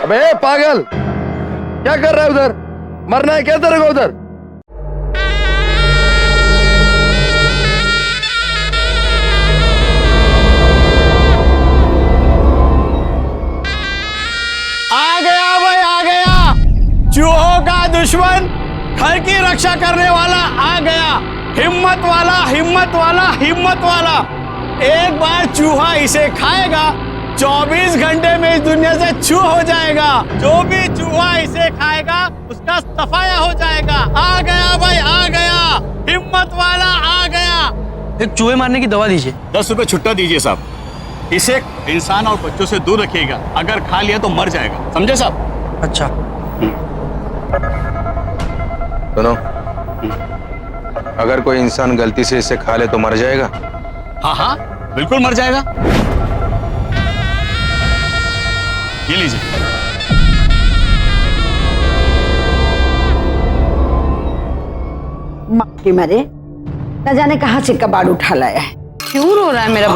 अबे पागल, क्या कर रहा है उधर? मरना है क्या तेरे को उधर? आ गया भाई, आ गया। चूहों का दुश्मन, घर की रक्षा करने वाला आ गया। हिम्मत वाला, हिम्मत वाला, हिम्मत वाला। एक बार चूहा इसे खाएगा, 24 घंटे में इस दुनिया से छू हो जाएगा। जो भी चूहा इसे खाएगा उसका सफाया हो जाएगा। आ गया भाई, आ गया। हिम्मत वाला आ गया। एक चूहे मारने की दवा दीजिए। 10 रुपए छुट्टा दीजिए साहब। इसे इंसान और बच्चों से दूर रखिएगा, अगर खा लिया तो मर जाएगा, समझे साहब? अच्छा। सुनो, अगर कोई इंसान गलती से इसे खा ले तो मर जाएगा? हाँ हाँ, बिल्कुल मर जाएगा। ये लीजिए। माँ की मरे, न जाने कहाँ से कबाड़ उठा लाया है। क्यों रो रहा है मेरा?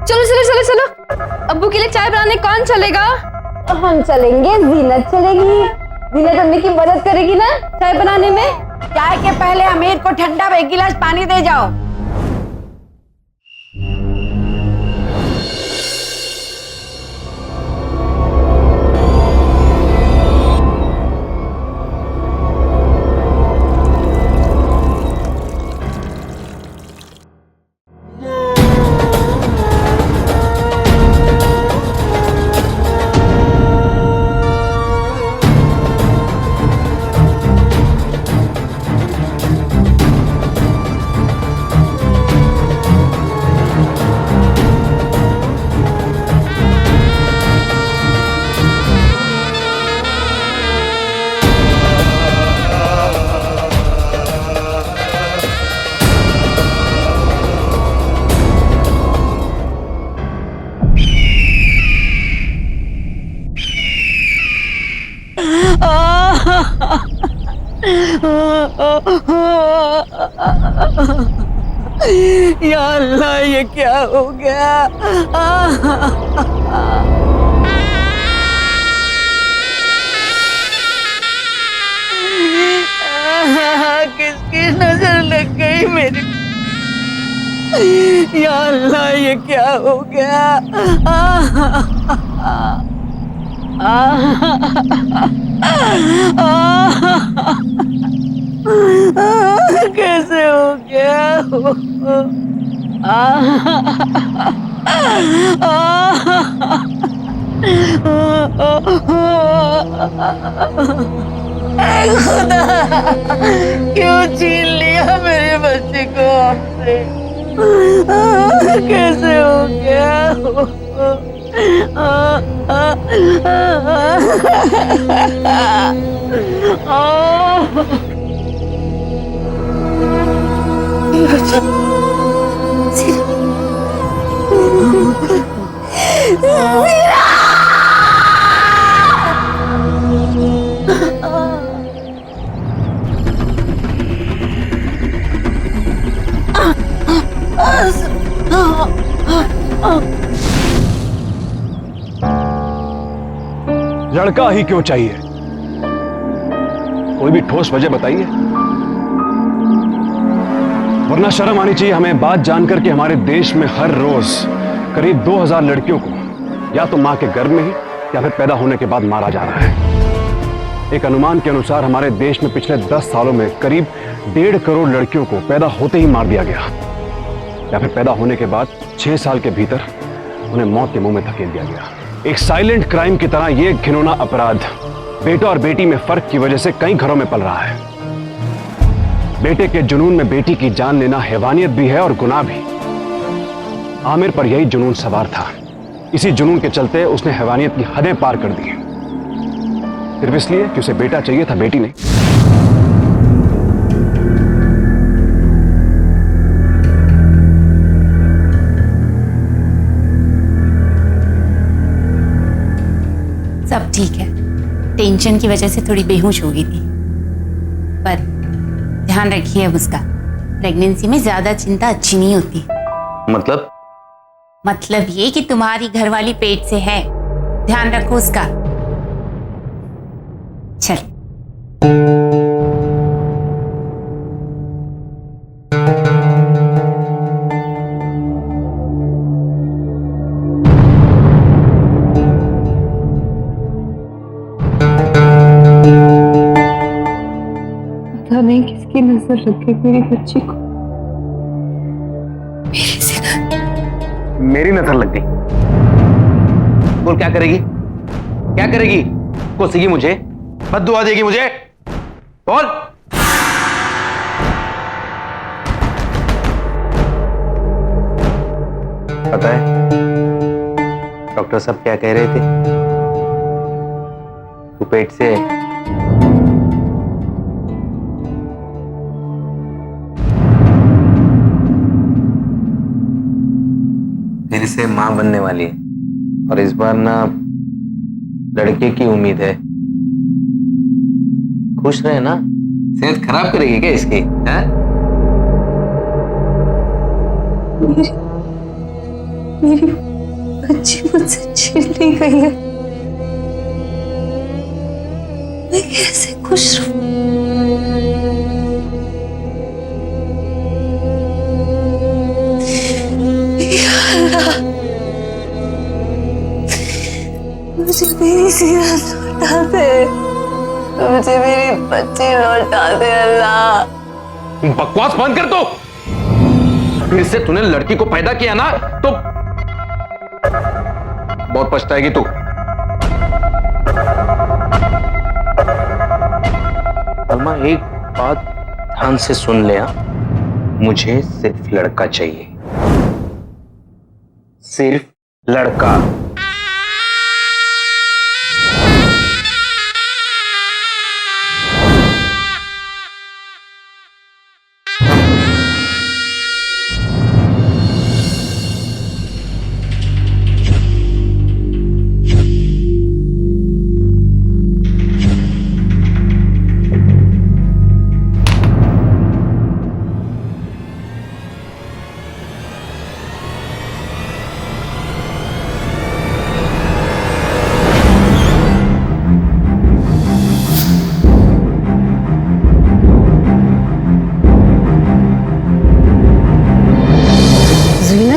चलो चलो चलो चलो, अब्बू के लिए चाय बनाने कौन चलेगा? हम चलेंगे, जीनत चलेगी। जीनत अम्मी की मदद करेगी ना चाय बनाने में। चाय के पहले अमीर को ठंडा 1 गिलास पानी दे जाओ। या अल्लाह, ये क्या हो गया? किसकी नजर लग गई मेरी? या अल्लाह, ये क्या हो गया? कैसे हो गया? खुदा, क्यों छीन लिया मेरे बच्चे को आपसे? कैसे हो गया? लड़का ही क्यों चाहिए? कोई भी ठोस वजह बताइए, वरना शर्म आनी चाहिए हमें बात जानकर कि हमारे देश में हर रोज करीब 2000 लड़कियों को या तो मां के गर्भ में ही या फिर पैदा होने के बाद मारा जा रहा है। एक अनुमान के अनुसार हमारे देश में पिछले 10 सालों में करीब 1.5 करोड़ लड़कियों को पैदा होते ही मार दिया गया, या फिर पैदा होने के बाद 6 साल के भीतर उन्हें मौत के मुंह में धकेल दिया गया। एक साइलेंट क्राइम की तरह यह घिनौना अपराध बेटा और बेटी में फर्क की वजह से कई घरों में पल रहा है। बेटे के जुनून में बेटी की जान लेना हैवानियत भी है और गुनाह भी। आमिर पर यही जुनून सवार था। इसी जुनून के चलते उसने हैवानियत की हदें पार कर दी, सिर्फ इसलिए कि उसे बेटा चाहिए था, बेटी नहीं। सब ठीक है, टेंशन की वजह से थोड़ी बेहोश हो गई थी। पर ध्यान रखिए अब उसका। प्रेगनेंसी में ज्यादा चिंता अच्छी नहीं होती। मतलब ये कि तुम्हारी घरवाली पेट से है, ध्यान रखो उसका। चल। पता नहीं किसकी नजर रखे मेरी बच्ची को। मेरी नजर लग गई। बोल क्या करेगी? क्या करेगी? कोसेगी मुझे? बद्दुआ देगी मुझे? बोल। पता है डॉक्टर साहब क्या कह रहे थे? तू पेट से फिर से मां बनने वाली है और इस बार ना लड़के की उम्मीद है। खुश रहे ना, सेहत खराब करेगी क्या इसकी? हैं? मेरी बच्ची मुझसे छीन ली गई है। मैं कैसे खुश रहूं? मुझे मेरी सीरत लौटा दे, मुझे मेरी बच्ची लौटा दे अल्लाह। बकवास बंद कर दो। फिर से तूने लड़की को पैदा किया ना तो बहुत पछताएगी तू। सलमा एक बात ध्यान से सुन ले, मुझे सिर्फ लड़का चाहिए, सिर्फ लड़का।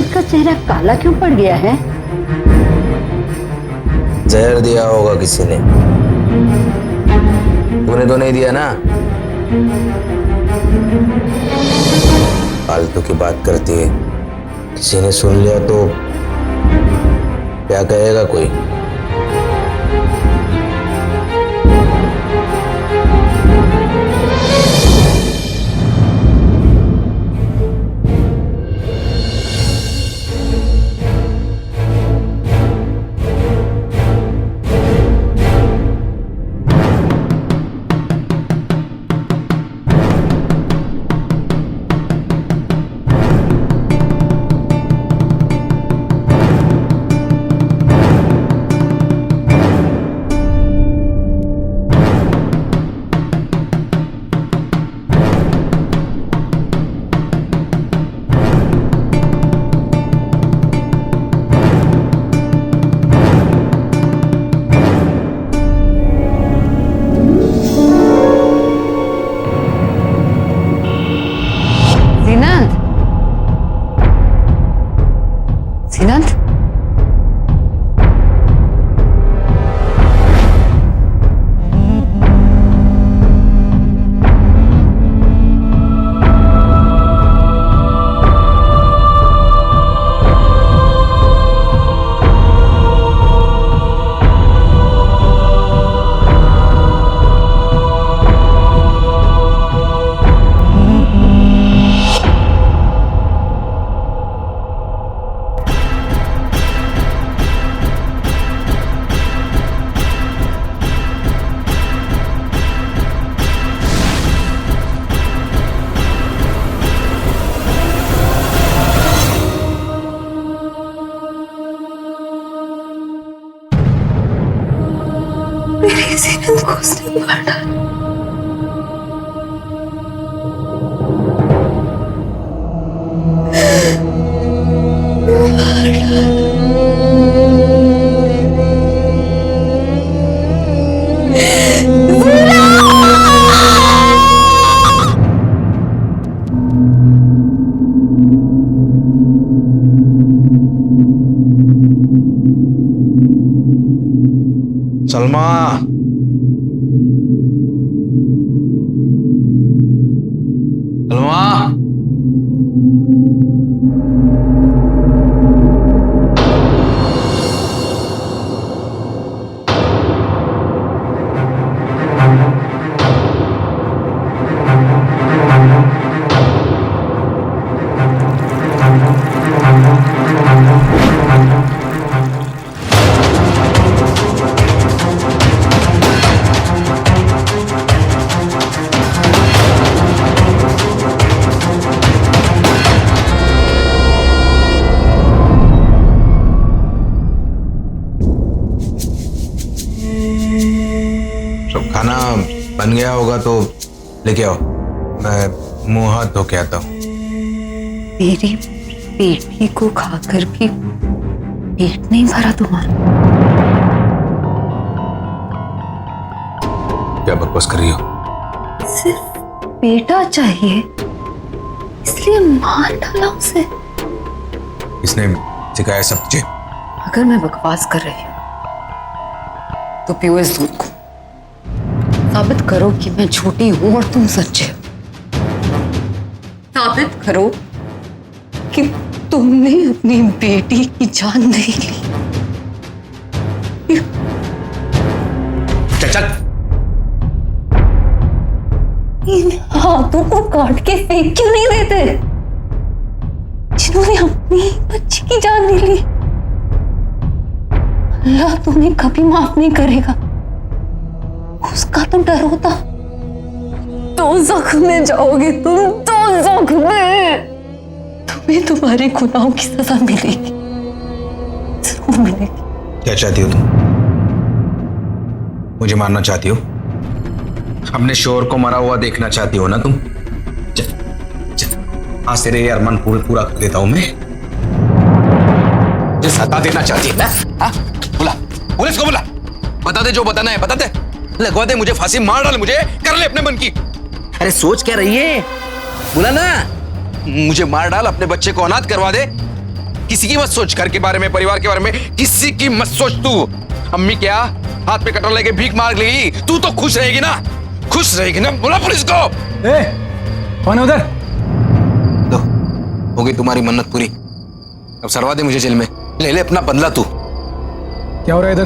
का चेहरा काला क्यों पड़ गया है? जहर दिया होगा किसी ने। तूने तो नहीं दिया ना? फालतू की बात करती है। किसी ने सुन लिया तो क्या कहेगा कोई? सीनंद, मेरे सीनंद को उसने मार डाला। सलमा, सलमा, सब खाना बन गया होगा तो लेके आओ, मैं मुंह हाथ धो के आता हूँ। मेरी बेटी को खाकर भी पेट नहीं भरा तुम्हारा? क्या बकवास कर रही हो? सिर्फ बेटा चाहिए इसलिए मार डाला उसे? किसने सिखाया सब तुझे? अगर मैं बकवास कर रही हूँ तो पियो इस दूध को, साबित करो कि मैं झूठी हूं और तुम सच्चे हो। साबित करो कि तुमने अपनी बेटी की जान नहीं ली। चल चल। इन हाथों को काट के फेंक क्यों नहीं देते जिन्होंने अपनी बच्ची की जान नहीं ली? अल्लाह तुम्हें कभी माफ नहीं करेगा। उसका तो डर होता तो जख्म में जाओगे तुम, तो जख्म में तुम्हें तुम्हारे गुनाहों की सजा मिलेगी, जरूर मिलेगी। क्या चाहती हो तुम? मुझे मारना चाहती हो? अपने शोर को मरा हुआ देखना चाहती हो ना तुम? चल चल, आज तेरे ये अरमान पूरा कर देता हूं मैं। मुझे सता देना चाहती है ना? हाँ? बुला पुलिस को, बुला, बता दे जो बताना है, बता दे, लगवा दे मुझे फांसी, मार डाल मुझे, कर ले अपने मन की। अरे सोच क्या रही है, बोला ना, मुझे मार डाल, अपने बच्चे को अनाथ करवा दे। किसी की मत सोच, घर के बारे में, परिवार के बारे में किसी की मत सोच तू। अम्मी क्या हाथ पे कटोरा लेके भीख मांग लेगी, तू तो खुश रहेगी ना? खुश रहेगी ना? बोला पुलिस को। कौन है उधर? तो हो गई तुम्हारी मन्नत पूरी, अब सरवा दे मुझे जेल में, ले ले अपना बदला तू। क्या हो रहा है इधर?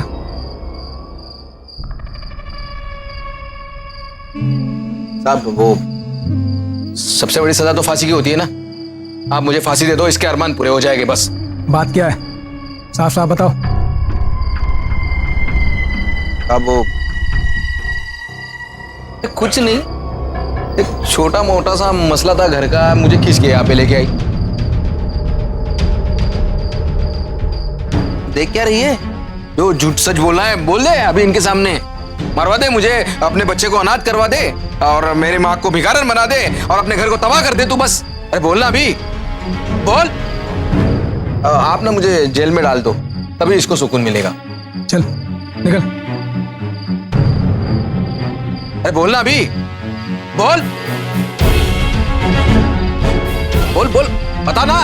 साहब वो सबसे बड़ी सजा तो फांसी की होती है ना, आप मुझे फांसी दे दो, इसके अरमान पूरे हो जाएंगे बस। बात क्या है, साफ साफ बताओ। अब वो कुछ नहीं, एक छोटा मोटा सा मसला था घर का, मुझे खींच के यहाँ पे लेके आई। देख क्या रही है, जो झूठ सच बोलना है बोल दे अभी इनके सामने, मरवा दे मुझे, अपने बच्चे को अनाथ करवा दे और मेरी माँ को भिखारन बना दे और अपने घर को तबाह कर दे तू बस। अरे बोलना अभी, बोल। आप ना मुझे जेल में डाल दो, तभी इसको सुकून मिलेगा। चल निकल। अरे बोलना अभी, बोल बोल बोल, बता ना।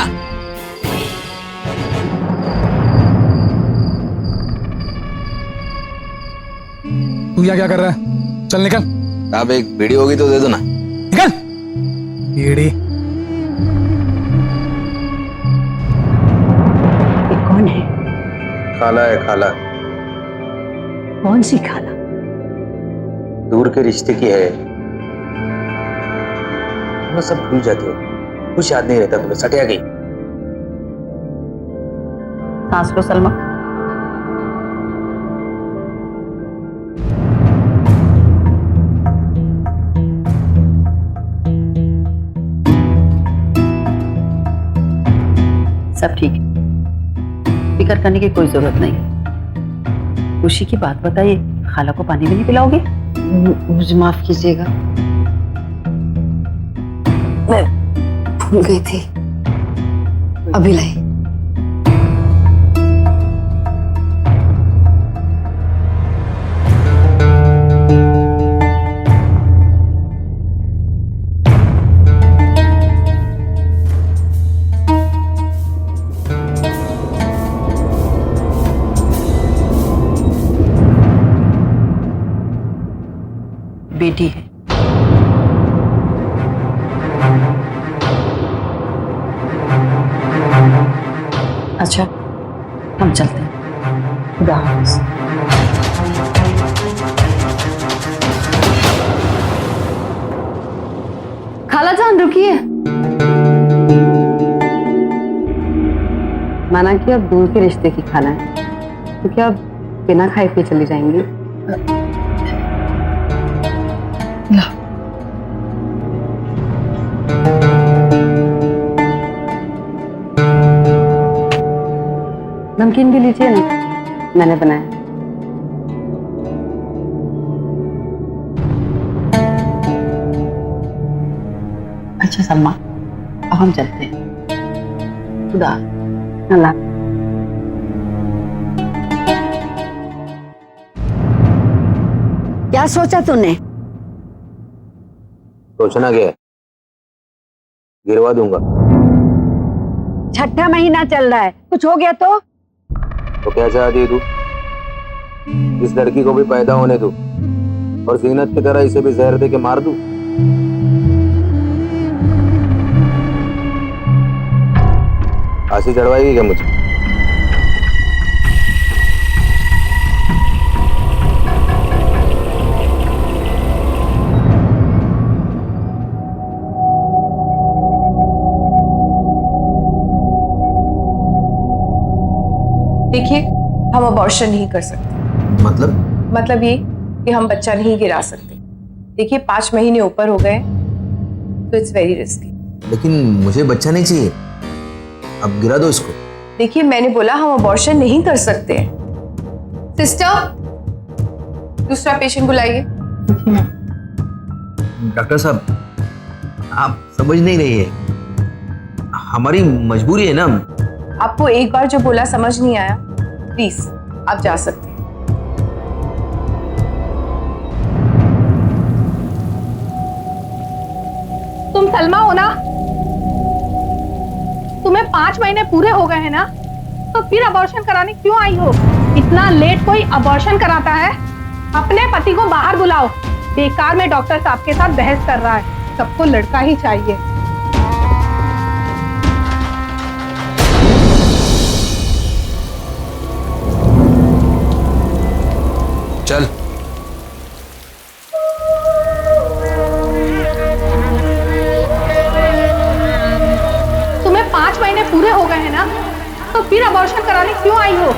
तू यहाँ क्या कर रहा है? चल निकल। अब एक बीड़ी होगी तो दे दो ना। निकल। बीड़ी? कौन है? खाला है, खाला। कौन सी खाला? दूर के रिश्ते की है। तुम सब भूल जाते हो, कुछ याद नहीं रहता तुम्हें, सटिया गई। सांस लो सलमा। सब ठीक है, फिक्र करने की कोई जरूरत नहीं। खुशी की बात बताइए, खाला को पानी भी नहीं पिलाओगे? मुझे माफ कीजिएगा, मैं भूल गई थी, अभी लाई। बेटी है। अच्छा, हम चलते हैं। खुदा हाफिज़। खालाजान रुकिए। माना कि अब दूर के रिश्ते की खाना है, तो क्या अब बिना खाए पिए चली जाएंगी? ना, नमकीन भी लीजिए ना, मैंने बनाया। अच्छा सलमा, अब हम चलते हैं। खुदा। अल्लाह। क्या सोचा तूने? सोचना क्या है, गिरवा दूंगा। छठा महीना चल रहा है, कुछ हो गया तो क्या चाहती है तू? इस लड़की को भी पैदा होने दो और जीनत की तरह इसे भी जहर दे के मार दूं? फांसी चढ़वाएगी क्या मुझे? देखिए, हम अबॉर्शन नहीं कर सकते। मतलब ये कि हम बच्चा नहीं गिरा सकते। देखिए, 5 महीने ऊपर हो गए तो इट्स वेरी रिस्की। लेकिन मुझे बच्चा नहीं चाहिए, अब गिरा दो इसको। देखिए, मैंने बोला हम अबॉर्शन नहीं कर सकते। सिस्टर, दूसरा पेशेंट बुलाइए। डॉक्टर साहब, आप समझ नहीं रही है, हमारी मजबूरी है ना। आपको एक बार जो बोला समझ नहीं आया, प्लीज आप जा सकते हैं। तुम सलमा हो ना? तुम्हें 5 महीने पूरे हो गए हैं ना, तो फिर अबॉर्शन कराने क्यों आई हो? इतना लेट कोई अबॉर्शन कराता है? अपने पति को बाहर बुलाओ। बेकार में डॉक्टर साहब के साथ बहस कर रहा है। सबको लड़का ही चाहिए। चल। तुम्हें 5 महीने पूरे हो गए हैं ना, तो फिर अबॉर्शन कराने क्यों आई हो?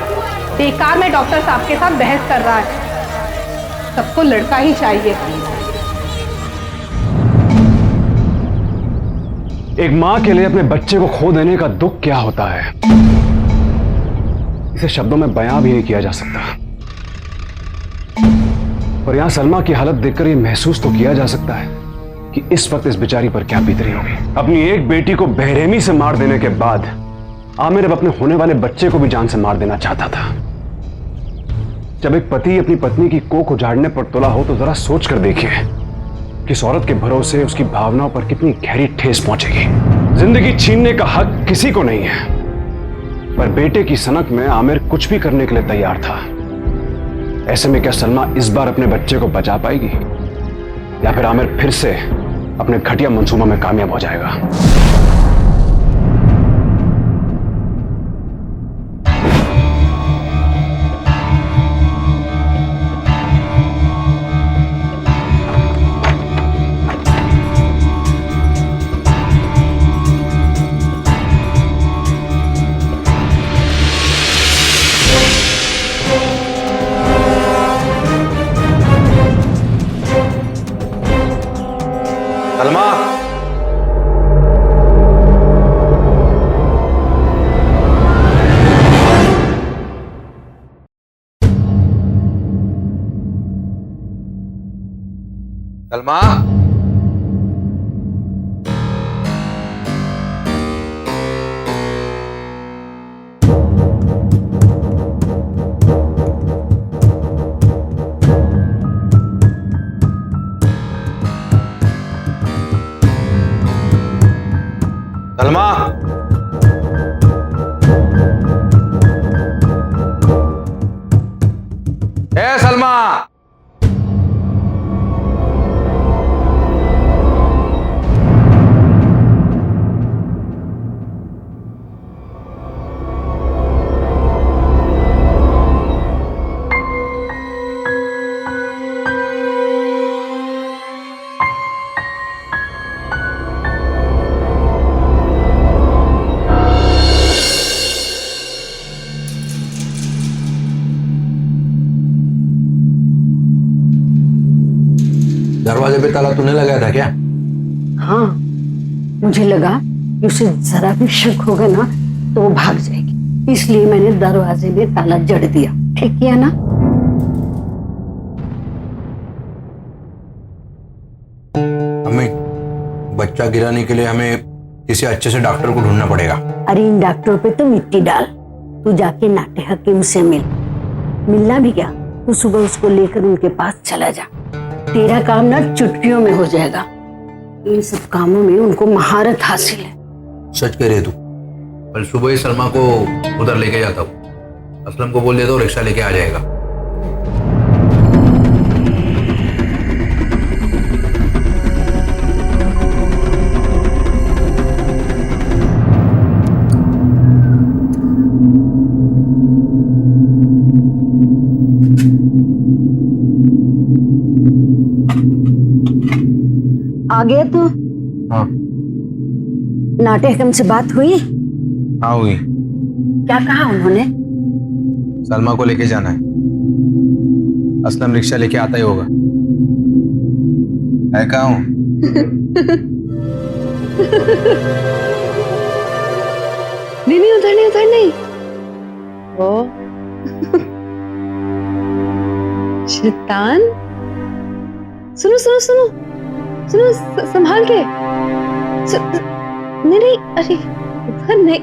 बेकार में डॉक्टर साहब के साथ बहस कर रहा है। सबको लड़का ही चाहिए। एक मां के लिए अपने बच्चे को खो देने का दुख क्या होता है, इसे शब्दों में बयां भी नहीं किया जा सकता। और यहां सलमा की हालत देखकर यह महसूस तो किया जा सकता है कि इस वक्त इस बेचारी पर क्या बीत रही होगी। अपनी एक बेटी को बेरहमी से मार देने के बाद आमिर अब अपने होने वाले बच्चे को भी जान से मार देना चाहता था। जब एक पति अपनी पत्नी की कोख उजाड़ने पर तुला हो, तो जरा सोच कर देखिए कि इस औरत के भरोसे उसकी भावनाओं पर कितनी गहरी ठेस पहुंचेगी। जिंदगी छीनने का हक किसी को नहीं है, पर बेटे की सनक में आमिर कुछ भी करने के लिए तैयार था। ऐसे में क्या सलमा इस बार अपने बच्चे को बचा पाएगी, या फिर आमिर फिर से अपने घटिया मंसूबा में कामयाब हो जाएगा? सलमा, सलमा, सलमा, ए सलमा। दरवाजे पे ताला तूने लगाया था क्या? हाँ, मुझे लगा कि उसे जरा भी शक होगा ना तो वो भाग जाएगी, इसलिए मैंने दरवाजे में ताला जड़ दिया। ठीक किया ना? अम्मी, बच्चा गिराने के लिए हमें किसी अच्छे से डॉक्टर को ढूंढना पड़ेगा। अरे इन डॉक्टरों पे तो मिट्टी डाल। तू जाके नाटे हकीम से मिलना भी क्या, तू सुबह उसको लेकर उनके पास चला जा। तेरा काम ना चुटकियों में हो जाएगा। इन सब कामों में उनको महारत हासिल है। सच कह रही है तू। कल सुबह ही सलमा को उधर लेके जाता हूँ। असलम को बोल देता हूँ, रिक्शा लेके आ जाएगा। आ गया तू? हाँ नाटे हकीम से बात हुई? हाँ हुई। क्या कहा उन्होंने? सलमा को लेके जाना है। असलम रिक्शा लेके आता ही होगा। मैं कहाँ हूँ? नहीं, उधर नहीं। ओ शैतान। सुनो, संभाल के। नहीं, अरे उधर नहीं।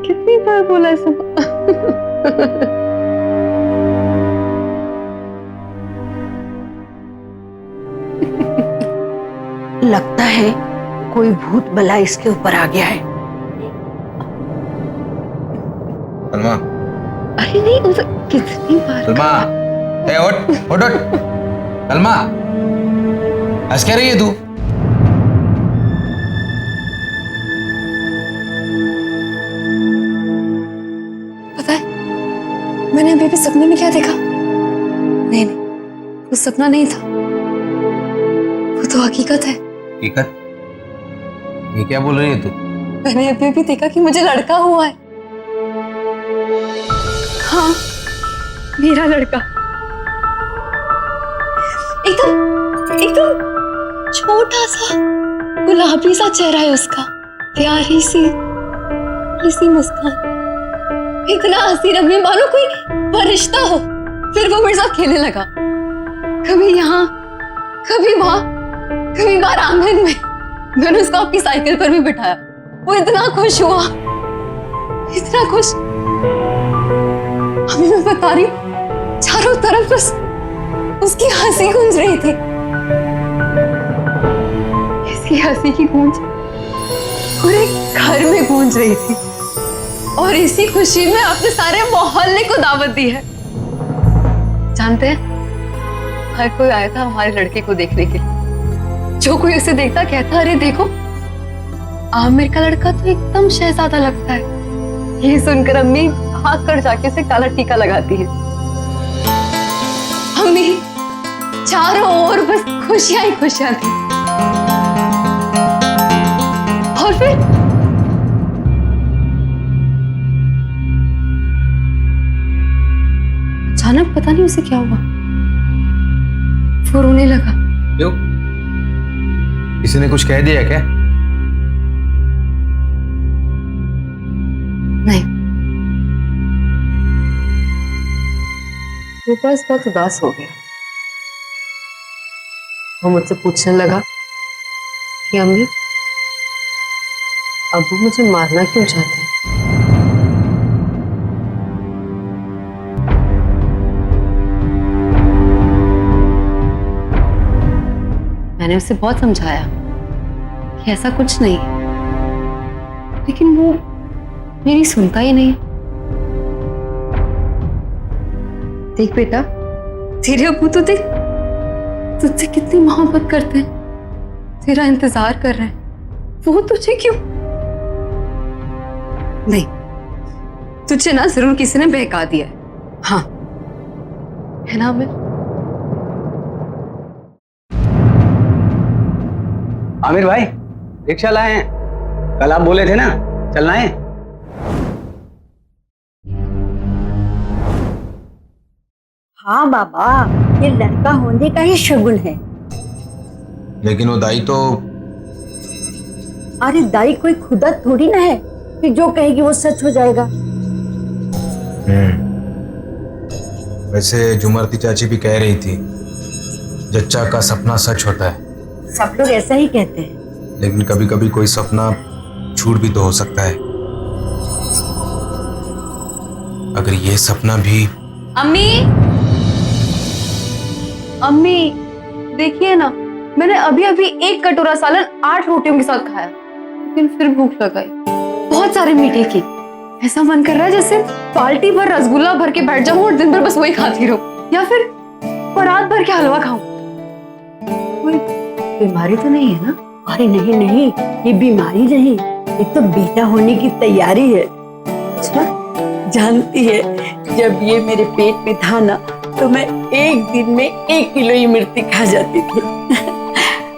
कितनी बार बोला लगता है कोई भूत बला इसके ऊपर आ गया है। सलमा, अरे नहीं, उधर कितनी बार। सलमा, ए उठ। सलमा, हंस क्या रही है तू? पता है मैंने अभी भी सपने में क्या देखा? नहीं, वो सपना नहीं था, वो तो हकीकत है। हकीकत? ये क्या बोल रही है तू? मैंने अभी भी देखा कि मुझे लड़का हुआ है। हाँ, मेरा लड़का। एकदम छोटा सा गुलाबी सा चेहरा है उसका, प्यारी सी मुस्कान, इतना हंसी रंगी मानो कोई फरिश्ता हो। फिर वो मेरे साथ खेलने लगा, कभी यहाँ कभी वहां, कभी बार आंगन में। मैंने उसको अपनी साइकिल पर भी बिठाया। वो इतना खुश हुआ, इतना खुश। अभी मैं बता रही हूँ, चारों तरफ बस उसकी हंसी गूंज रही थी। इसकी हंसी की गूंज पूरे घर में गूंज रही थी, और इसी खुशी में अपने सारे मोहल्ले को दावत दी है। जानते हैं, हर कोई आया था हमारे लड़के को देखने के लिए। जो कोई उसे देखता कहता, अरे देखो आमिर का लड़का तो एकदम शहजादा लगता है। ये सुनकर अम्मी भाग कर जाके उसे काला टीका लगाती है। अम्मी चारों ओर बस खुशियां ही खुशियां थी। और फिर अचानक पता नहीं उसे क्या हुआ, वो रोने लगा। क्यों? किसी ने कुछ कह दिया क्या? नहीं, वो बस बहुत उदास हो गया। वो मुझसे पूछने लगा कि अम्मी, अब्बू मुझे मारना क्यों चाहते हैं? मैंने उसे बहुत समझाया कि ऐसा कुछ नहीं है, लेकिन वो मेरी सुनता ही नहीं। देख बेटा, तेरे अब्बू तो देख तुझसे कितनी मोहब्बत करते हैं, तेरा इंतजार कर रहे हैं। वो तुझे क्यों? नहीं, तुझे ना जरूर किसी ने बहका दिया है। हाँ, है ना आमिर? आमिर भाई, रिक्शा लाए हैं। कल आप बोले थे ना चलना है। हाँ बाबा, ये लड़का होने का ही शगुन है। लेकिन वो दाई तो अरे दाई कोई खुदा थोड़ी ना है कि जो कहेगी वो सच हो जाएगा। वैसे जुमरती चाची भी कह रही थी जच्चा का सपना सच होता है। सब लोग ऐसा ही कहते हैं। लेकिन कभी कभी कोई सपना झूठ भी तो हो सकता है। अगर ये सपना भी। अम्मी, अम्मी देखिए ना, मैंने अभी अभी एक कटोरा सालन 8 रोटियों के साथ खाया, लेकिन फिर भूख लगाई। बहुत सारे मीठे केक, ऐसा मन कर रहा है जैसे बाल्टी भर रसगुल्ला भर के बैठ जाऊं और दिन भर बस वही खाती रहूं, या फिर परात भर के हलवा खाऊं। कोई बीमारी तो नहीं है ना? अरे नहीं नहीं, ये बीमारी नहीं, ये तो बेटा होने की तैयारी है। अच्छा, जानती है जब ये मेरे पेट में था ना, तो मैं एक दिन में 1 किलो ही मिर्ची खा जाती थी।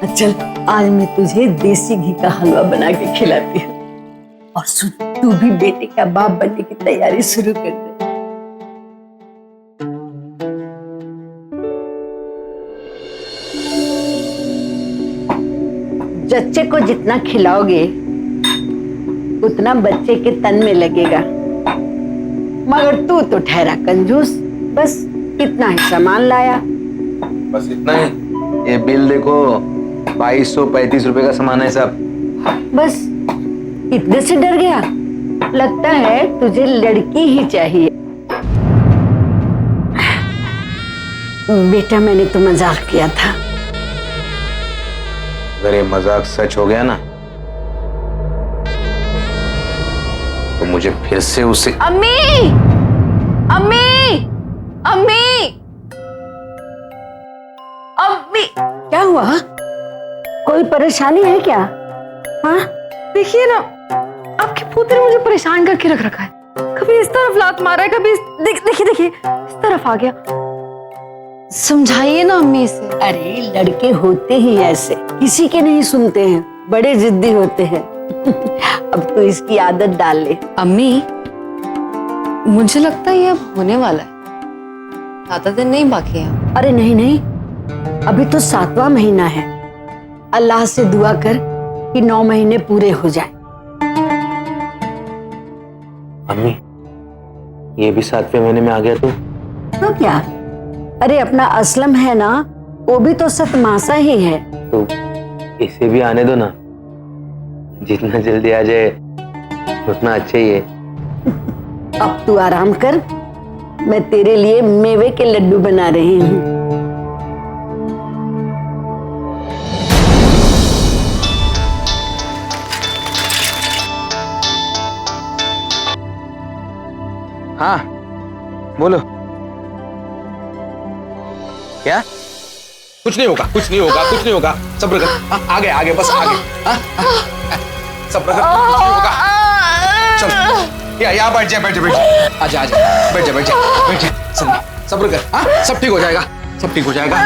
चल आज मैं तुझे देसी घी का हलवा बना के खिलाती हूँ। और सुन, तू भी बेटे का बाप बनने की तैयारी शुरू कर दे। बच्चे को जितना खिलाओगे उतना बच्चे के तन में लगेगा, मगर तू तो ठहरा कंजूस, बस इतना ही सामान लाया। बस इतना ही? ये बिल देखो, 2235 रुपए का सामान है सब। बस इतने से डर गया? लगता है तुझे लड़की ही चाहिए। बेटा मैंने तो मजाक किया था। अगर ये मजाक सच हो गया ना, तो मुझे फिर से उसे। अम्मी, अम्मी, अम्मी, अम्मी, क्या हुआ? कोई परेशानी है क्या? हाँ देखिए ना, आपके पोते ने मुझे परेशान करके रख रखा है। कभी इस तरफ लात मारा है, कभी देखिए देखिए इस तरफ आ गया। समझाइए ना अम्मी से। अरे लड़के होते ही ऐसे, किसी के नहीं सुनते हैं, बड़े जिद्दी होते हैं। अब तो इसकी आदत डाल ले। अम्मी, मुझे लगता है ये अब होने वाला है, ज्यादा दिन नहीं बाकी है। अरे नहीं नहीं, अभी तो 7वां महीना है। अल्लाह से दुआ कर कि 9 महीने पूरे हो जाए। अम्मी, ये भी 7वें महीने में आ गया तो क्या? अरे अपना असलम है ना, वो भी तो 7 मासा ही है। तो इसे भी आने दो ना, जितना जल्दी आ जाए उतना अच्छा ही है। अब तू आराम कर, मैं तेरे लिए मेवे के लड्डू बना रही हूँ। हाँ बोलो। क्या? कुछ नहीं होगा, कुछ नहीं होगा, कुछ नहीं होगा, सब्र कर। आगे आगे, बस आगे। सब्र कर, कुछ नहीं होगा। चल यहाँ बैठ जा, बैठ जा, बैठ जा, आजा आजा, बैठ जा, बैठ जा, बैठ जा। सब्र कर, हाँ सब ठीक हो जाएगा, सब ठीक हो जाएगा।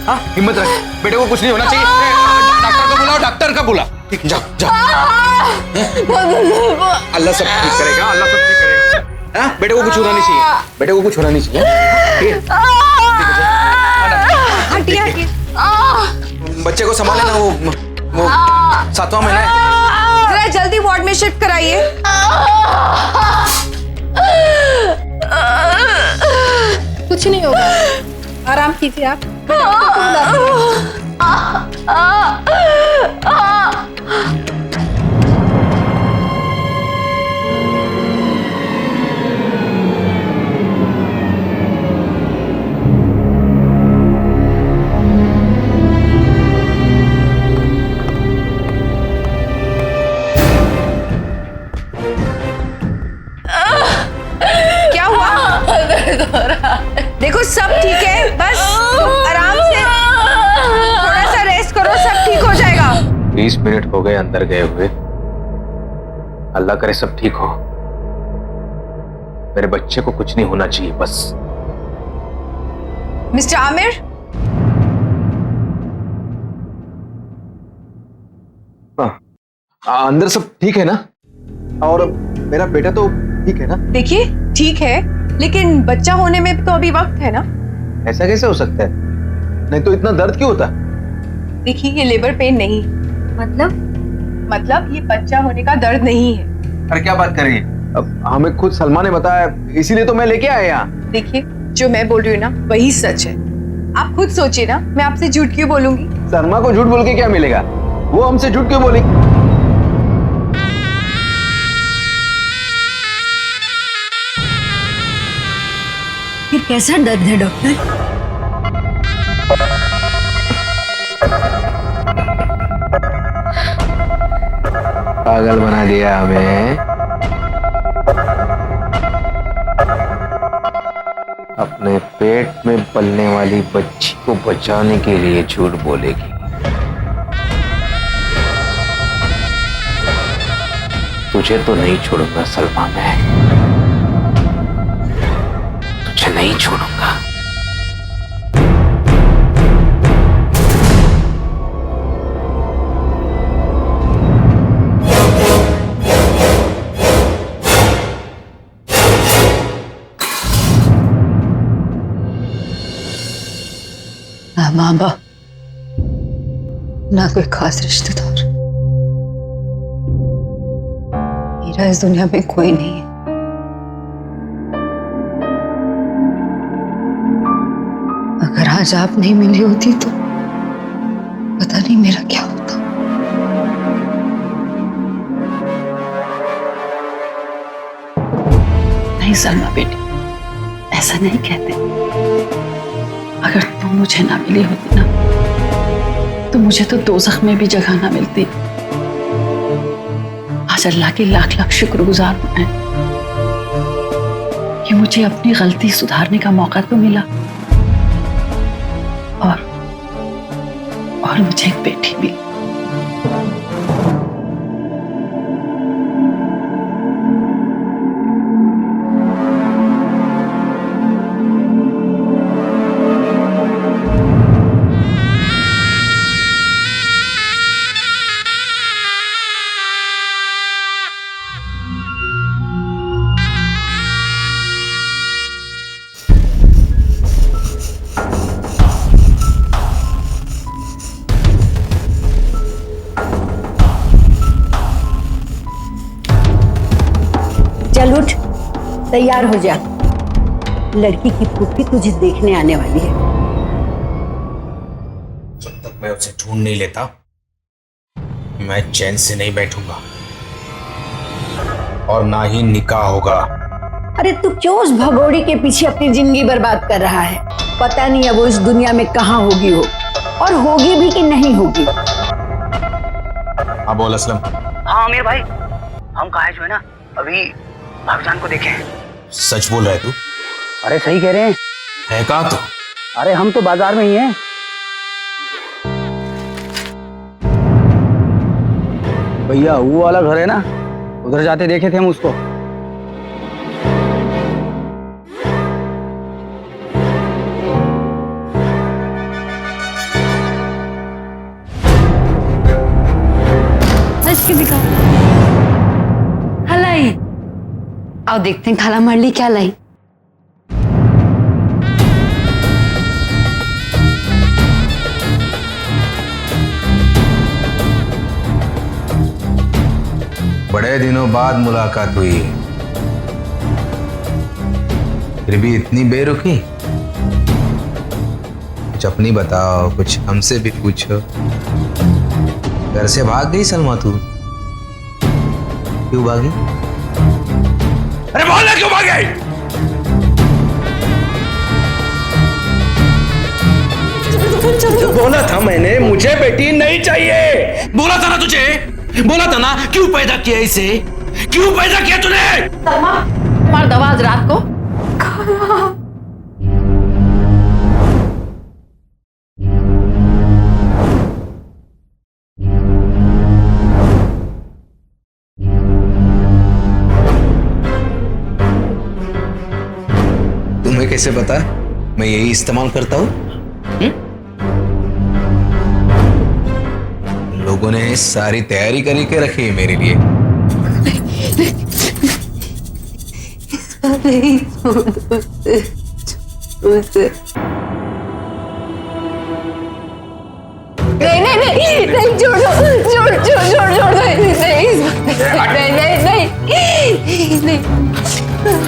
हाँ हिम्मत रख, बेटे को कुछ नहीं होना चाहिए। डॉक्टर को बुलाओ, डॉक्टर का बुला। जाओ जाओ, अल्लाह सब ठीक करेगा, अल्लाह सब ठीक करेगा। हाँ बेटे को कुछ होना नहीं चाहिए, बेटे को कुछ होना नहीं चाहिए। हटिए हटिए, बच्चे को संभाले ना, वो 7वां महीना है। जरा जल्दी वार्ड में शिफ्ट कराइए। कुछ नहीं होगा, आराम कीजिए आप। देखो सब ठीक है, बस आराम से थोड़ा सा रेस्ट करो, सब ठीक हो जाएगा। 20 मिनट हो गए अंदर गए हुए, अल्लाह करे सब ठीक हो। मेरे बच्चे को कुछ नहीं होना चाहिए बस। मिस्टर आमिर, अंदर सब ठीक है ना? और मेरा बेटा तो ठीक है ना? देखिए ठीक है, लेकिन बच्चा होने में तो अभी वक्त है ना। ऐसा कैसे हो सकता है? नहीं तो इतना दर्द क्यों होता? देखिए ये लेबर पेन नहीं, मतलब ये बच्चा होने का दर्द नहीं है। अरे क्या बात कर रही है? अब हमें खुद सलमा ने बताया, इसीलिए तो मैं लेके आया यहाँ। देखिए जो मैं बोल रही हूँ ना वही सच है। आप खुद सोचिए ना, मैं आपसे झूठ क्यों बोलूंगी? सलमा को झूठ बोल के क्या मिलेगा? वो हमसे झूठ क्यों बोलेगी? फिर कैसा दर्द है डॉक्टर? पागल बना दिया हमें। अपने पेट में पलने वाली बच्ची को बचाने के लिए झूठ बोलेगी। तुझे तो नहीं छोड़ूंगा सलमा, मैं तुझे नहीं छोड़ूंगा। ना माँ बाप, ना कोई खास रिश्तेदार, मेरा इस दुनिया में कोई नहीं है। अगर आज आप नहीं मिली होती तो पता नहीं मेरा क्या होता। नहीं सलमा बेटी, ऐसा नहीं कहते। अगर तुम मुझे ना मिली होती ना तो मुझे तो दोज़ख में भी जगह ना मिलती। आज अल्लाह के लाख लाख शुक्रगुजार हूं मैं कि मुझे अपनी गलती सुधारने का मौका तो मिला और मुझे एक बेटी मिली। चल उठ, तैयार हो जा। लड़की की फूफी तुझे देखने आने वाली है। जब तक मैं उसे ढूंढ नहीं लेता मैं चैन से नहीं बैठूंगा और ना ही निकाह होगा। अरे तू क्यों उस भगोड़ी के पीछे अपनी जिंदगी बर्बाद कर रहा है? पता नहीं है वो इस दुनिया में कहाँ होगी हो, और होगी भी कि नहीं होगी। हाँ बोल असलम। हाँ आमिर भाई, हम कहा जो है ना अभी भागजान को देखे हैं। सच बोल रहा है तू? अरे सही कह रहे हैं। है कहाँ तो? अरे हम तो बाजार में ही हैं। भैया वो वाला घर है ना, उधर जाते देखे थे हम उसको। सच के दिखाओ। हलाई आओ देखते हैं खाला मरली क्या लाई। बड़े दिनों बाद मुलाकात हुई है, फिर भी इतनी बेरुखी। कुछ अपनी बताओ, कुछ हमसे भी पूछो। घर से भाग गई सलमा तू? क्यों भागी? अरे बोलना क्यों भागे? बोला था मैंने, मुझे बेटी नहीं चाहिए। बोला था ना तुझे, बोला था ना। क्यों पैदा किया इसे? क्यों पैदा किया तूने? तुम्हारा दवा आज रात को तुम्हें कैसे पता मैं यही इस्तेमाल करता हूँ? लोगों ने सारी तैयारी करके रखी है मेरे लिए। नहीं नहीं नहीं नहीं, छोड़ दो, छोड़ छोड़ छोड़ छोड़ दो, नहीं इस बात नहीं नहीं नहीं नहीं,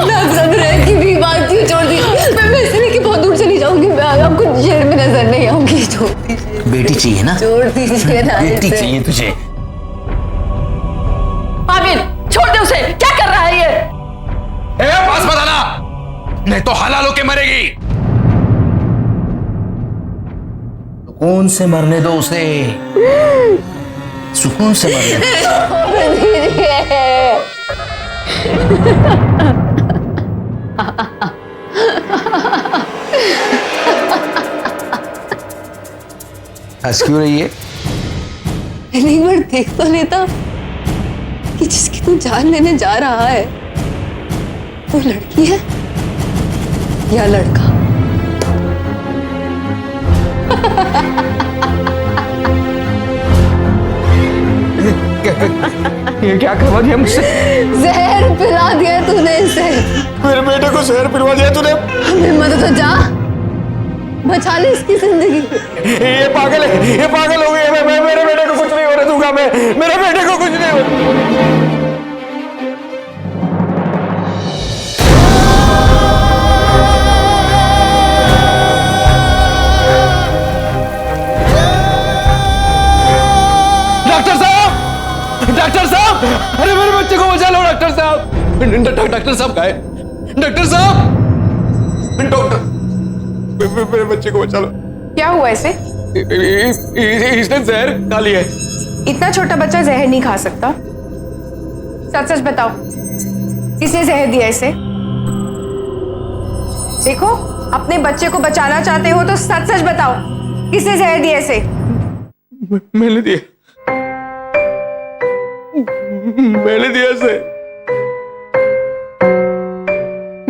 मैं संग्रह की भी बात क्यों छोड़ दी? मैं वैसे नहीं कि बहुत दूर चली जाऊंगी, मैं आपको जेल में नजर नहीं आऊंगी। छोड़ दीजिए, बेटी चाहिए ना? छोड़ दीजिए ना, बेटी चाहिए तुझे? आमिर छोड़ दे उसे, क्या कर रहा है ये? पास मत आना, नहीं तो हलाल होके मरेगी। सुकून से मरने दो उसे, सुकून से मरने हंस क्यों रही है? पहली बार देख तो लेता कि जिसकी तू जान लेने जा रहा है वो लड़की है या लड़का। ये क्या करवा दिया मुझसे? जहर पिला दिया तूने इसे। मेरे बेटे को जहर पिलवा दिया तूने? हिम्मत तो जा, बचा ले इसकी जिंदगी। ये पागल है, ये पागल हो गई है। मैं मेरे बेटे को कुछ नहीं होने दूंगा, मैं मेरे बेटे को कुछ नहीं होने। डॉक्टर साहब, अरे मेरे बच्चे को बचा लो डॉक्टर साहब। डॉक्टर साहब कहाँ है? डॉक्टर साहब, डॉक्टर मेरे बच्चे को बचा लो। क्या हुआ इसे? इसने जहर खा लिया है। इतना छोटा बच्चा जहर नहीं खा सकता। सच सच बताओ, किसने जहर दिया इसे? देखो, अपने बच्चे को बचाना चाहते हो तो सच सच बताओ, किसने जहर दिया इसे? मैंने दिया, मैंने दिया इसे।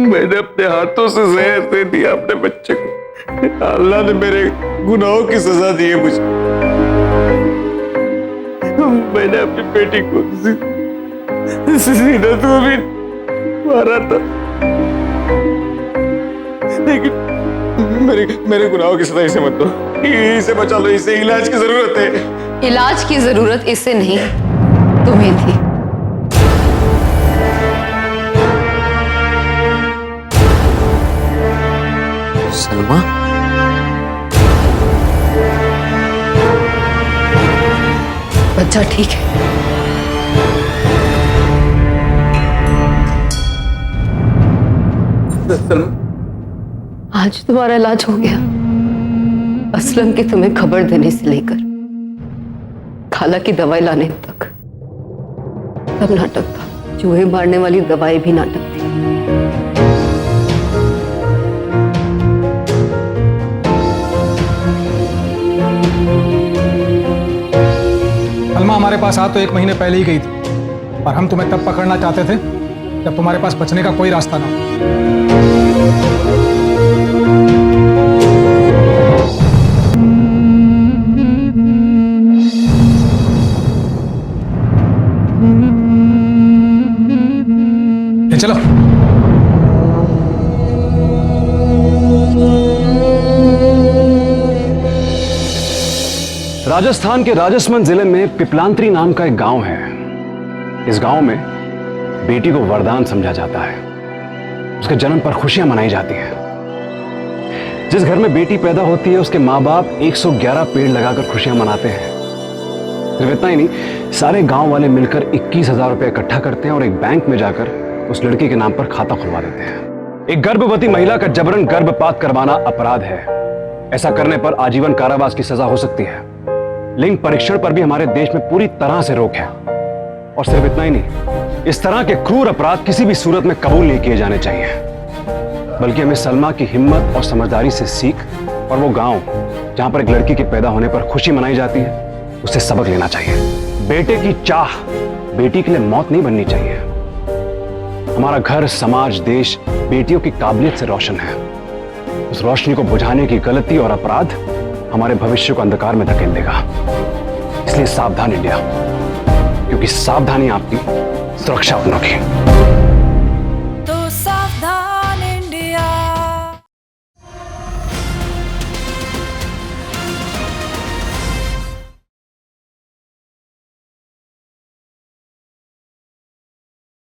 मैंने अपने हाथों से जहर दे दिया अपने बच्चे को। अल्लाह ने मेरे गुनाहों की सजा दी है मुझे। मैंने अपनी बेटी को जीनत को भी मारा था, लेकिन मेरे गुनाहों की सजा इसे मत दो। इसे बचा लो, इसे इलाज की जरूरत है। इलाज की जरूरत इसे नहीं, तुम्हें थी। सलमा, बच्चा ठीक है। आज तुम्हारा इलाज हो गया। असलम की तुम्हें खबर देने से लेकर खाला की दवाई लाने तक सब नाटक था। चूहे मारने वाली दवाई भी नाटक थी। सलमा हमारे पास आ तो 1 महीने पहले ही गई थी, पर हम तुम्हें तब पकड़ना चाहते थे जब तुम्हारे पास बचने का कोई रास्ता ना हो। चलो। राजस्थान के राजसमंद जिले में पिपलांत्री नाम का एक गांव है। इस गांव में बेटी को वरदान समझा जाता है। उसके जन्म पर खुशियां मनाई जाती हैं। जिस घर में बेटी पैदा होती है उसके माँ बाप 111 पेड़ लगाकर खुशियां मनाते हैं। सिर्फ इतना ही नहीं, सारे गांव वाले मिलकर 21,000 रुपए इकट्ठा करते हैं और एक बैंक में जाकर उस लड़की के नाम पर खाता खुलवा देते हैं। एक गर्भवती महिला का जबरन गर्भपात करवाना अपराध है। ऐसा करने पर आजीवन कारावास की सजा हो सकती है। लिंग परीक्षण पर भी हमारे देश में पूरी तरह से रोक है। और सिर्फ इतना ही नहीं, इस तरह के क्रूर अपराध किसी भी सूरत में कबूल नहीं किए जाने चाहिए, बल्कि हमें सलमा की हिम्मत और समझदारी से सीख और वो गांव जहां पर एक लड़की के पैदा होने पर खुशी मनाई जाती है उससे सबक लेना चाहिए। बेटे की चाह बेटी के लिए मौत नहीं बननी चाहिए। हमारा घर, समाज, देश बेटियों की काबिलियत से रोशन है। उस रोशनी को बुझाने की गलती और अपराध हमारे भविष्य को अंधकार में धकेल देगा। इसलिए सावधान इंडिया, क्योंकि सावधानी आपकी सुरक्षा अपनों की।